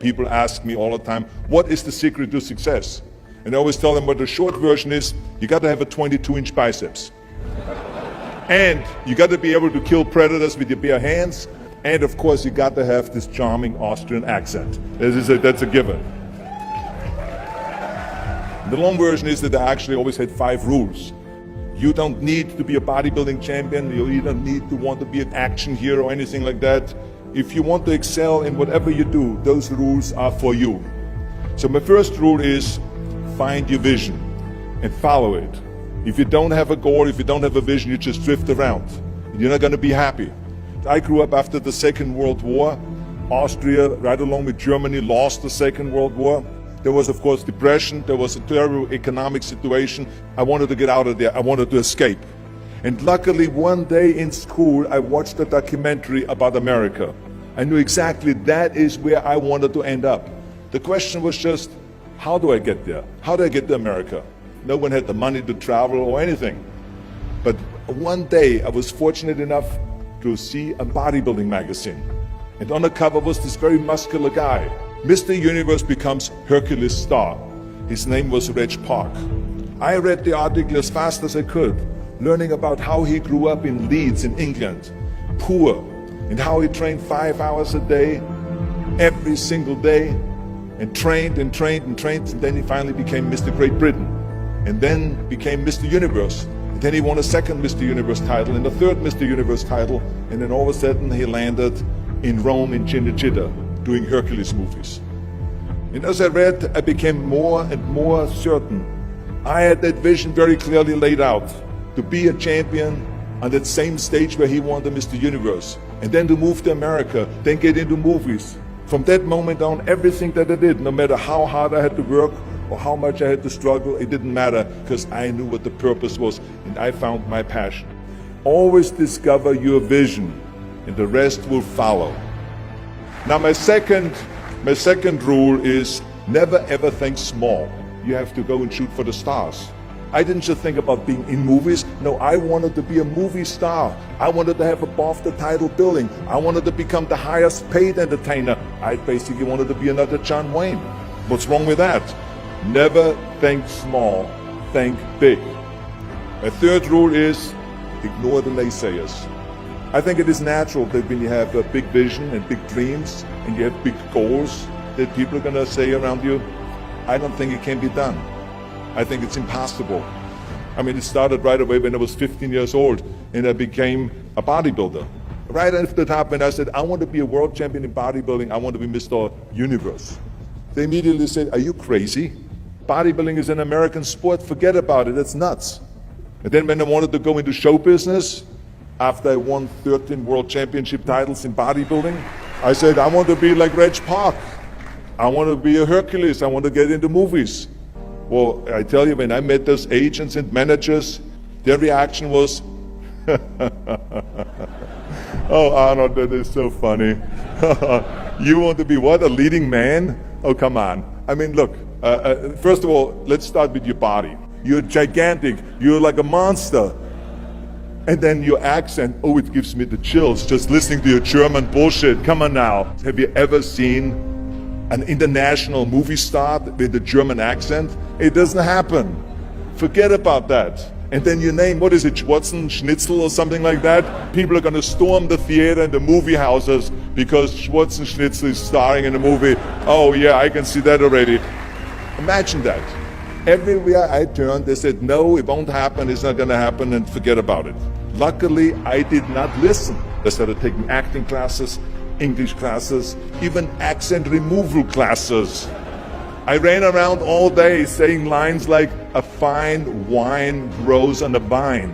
people ask me all the time, what is the secret to success? And I always tell them what the short version is, you got to have a 22-inch biceps. And you got to be able to kill predators with your bare hands. And of course, you got to have this charming Austrian accent. That's a given. The long version is that I actually always had 5 rules. You don't need to be a bodybuilding champion. You don't need to want to be an action hero or anything like that. If you want to excel in whatever you do, those rules are for you. So my first rule is find your vision and follow it. If you don't have a goal, if you don't have a vision, you just drift around. You're not going to be happy. I grew up after the Second World War. Austria, right along with Germany, lost the Second World War. There was, of course, depression. There was a terrible economic situation. I wanted to get out of there. I wanted to escape. And luckily, one day in school, I watched a documentary about America. I knew exactly that is where I wanted to end up. The question was just, how do I get there? How do I get to America? No one had the money to travel or anything. But one day, I was fortunate enough to see a bodybuilding magazine. And on the cover was this very muscular guy. Mr. Universe becomes Hercules star. His name was Reg Park. I read the article as fast as I could, learning about how he grew up in Leeds in England, poor, and how he trained 5 hours a day, every single day, and trained and trained and trained, and then he finally became Mr. Great Britain, and then became Mr. Universe. And then he won a second Mr. Universe title and a third Mr. Universe title, and then all of a sudden he landed in Rome in Cinecittà, doing Hercules movies. And as I read, I became more and more certain. I had that vision very clearly laid out, to be a champion on that same stage where he won the Mr. Universe, and then to move to America, then get into movies. From that moment on, everything that I did, no matter how hard I had to work or how much I had to struggle, it didn't matter, because I knew what the purpose was, and I found my passion. Always discover your vision, and the rest will follow. Now my second rule is never ever think small. You have to go and shoot for the stars. I didn't just think about being in movies. No, I wanted to be a movie star. I wanted to have above the title billing. I wanted to become the highest paid entertainer. I basically wanted to be another John Wayne. What's wrong with that? Never think small, think big. My third rule is ignore the naysayers. I think it is natural that when you have a big vision and big dreams and you have big goals, that people are going to say around you, I don't think it can be done. I think it's impossible. I mean, it started right away when I was 15 years old and I became a bodybuilder. Right after the top, when I said, I want to be a world champion in bodybuilding, I want to be Mr. Universe. They immediately said, are you crazy? Bodybuilding is an American sport, forget about it, it's nuts. And then when I wanted to go into show business, after I won 13 world championship titles in bodybuilding, I said, I want to be like Reg Park. I want to be a Hercules. I want to get into movies. Well, I tell you, when I met those agents and managers, their reaction was, oh, Arnold, that is so funny. You want to be what, a leading man? Oh, come on. I mean, look, first of all, let's start with your body. You're gigantic. You're like a monster. And then your accent, oh, it gives me the chills just listening to your German bullshit. Come on now. Have you ever seen an international movie star with a German accent? It doesn't happen. Forget about that. And then your name, what is it, Schwarzen, Schnitzel or something like that? People are going to storm the theater and the movie houses because Schwarzen Schnitzel is starring in a movie. Oh yeah, I can see that already. Imagine that. Everywhere I turned, they said, no, it won't happen, it's not going to happen, and forget about it. Luckily, I did not listen. I started taking acting classes, English classes, even accent removal classes. I ran around all day saying lines like, a fine wine grows on a vine.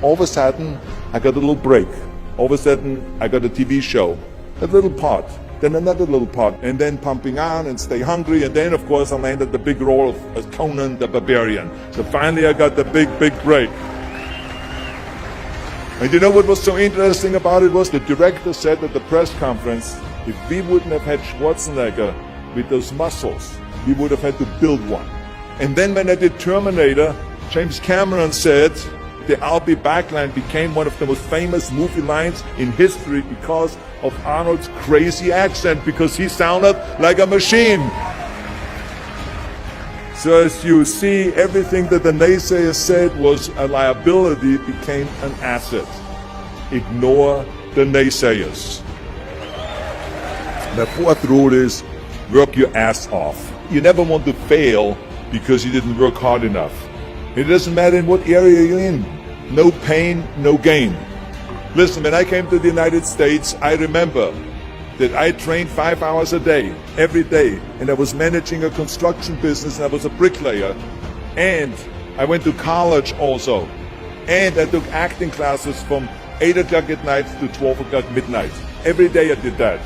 All of a sudden, I got a little break. All of a sudden, I got a TV show, a little part. Then another little part, and then Pumping On and Stay Hungry, and then of course I landed the big role of Conan the Barbarian. So finally I got the big break. And you know what was so interesting about it was the director said at the press conference, if we wouldn't have had Schwarzenegger with those muscles, we would have had to build one. And then when I did Terminator, James Cameron said, the "I'll be back" line became one of the most famous movie lines in history because of Arnold's crazy accent, because he sounded like a machine. So as you see, everything that the naysayers said was a liability became an asset. Ignore the naysayers. The fourth rule is work your ass off. You never want to fail because you didn't work hard enough. It doesn't matter in what area you're in. No pain, no gain. Listen, when I came to the United States, I remember that I trained 5 hours a day, every day, and I was managing a construction business, and I was a bricklayer, and I went to college also, and I took acting classes from 8 o'clock at night to 12 o'clock midnight. Every day I did that.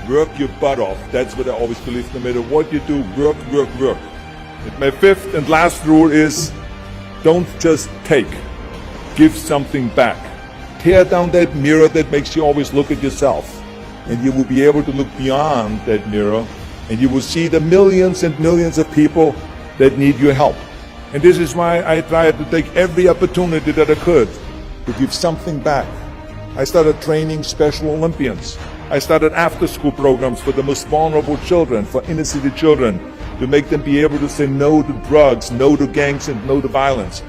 Work your butt off. That's what I always believe. No matter what you do, work, work, work. And my fifth and last rule is, don't just take. Give something back. Tear down that mirror that makes you always look at yourself. And you will be able to look beyond that mirror, and you will see the millions and millions of people that need your help. And this is why I tried to take every opportunity that I could to give something back. I started training Special Olympians. I started after-school programs for the most vulnerable children, for inner-city children, to make them be able to say no to drugs, no to gangs, and no to violence.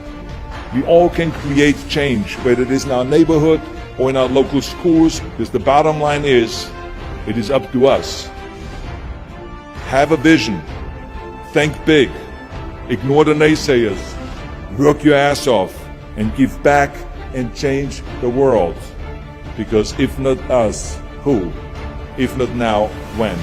We all can create change, whether it is in our neighborhood or in our local schools, because the bottom line is, it is up to us. Have a vision. Think big. Ignore the naysayers. Work your ass off and give back and change the world. Because if not us, who? If not now, when?